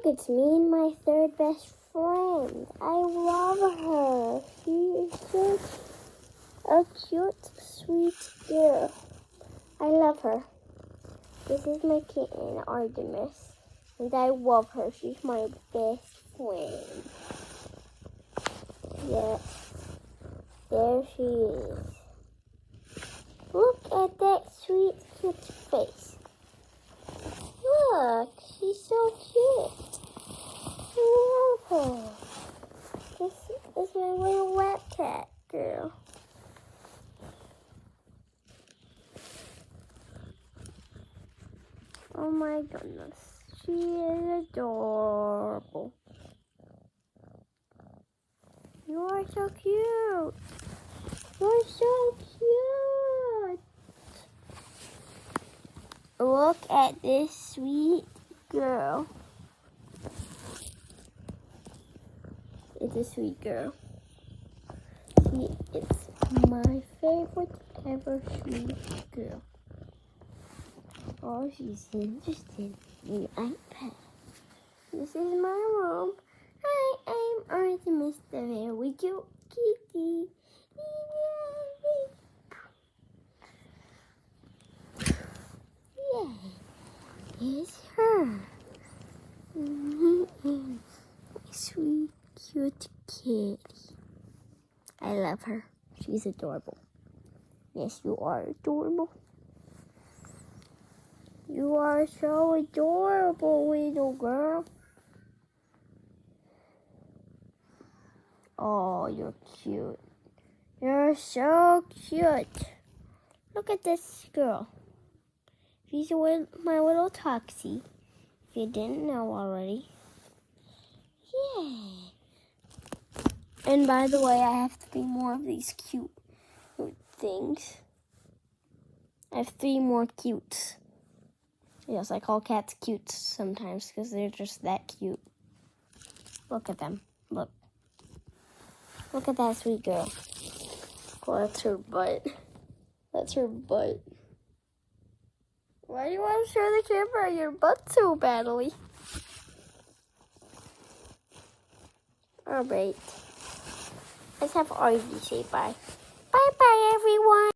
it's me and my third best friend. I love her. She is such a cute, sweet girl. I love her. This is my kitten, Artemis. And I love her. She's my best friend. Yes. There she is. Look at that sweet, cute face. Look, she's so cute. I love her. This is my little wet cat girl. Oh my goodness. She is adorable. You are so cute. You're so cute. Look at this sweet girl. It's a sweet girl. It's my favorite ever sweet girl. Oh, she's interested in the iPad. This is my room. Hi, I'm Artemis, the very cute kitty. Yay, it's her. Sweet, cute kitty. I love her. She's adorable. Yes, you are adorable. You are so adorable, little girl. Oh, you're cute. You're so cute. Look at this girl. She's my little Toxie. If you didn't know already. Yay. And by the way, I have 3 more of these cute things. I have 3 more cutes. Yes, I call cats cute sometimes because they're just that cute. Look at them. Look. Look at that sweet girl. Oh, that's her butt. That's her butt. Why do you want to show the camera your butt so badly? Alright. Let's have Artie say bye. Bye-bye, everyone.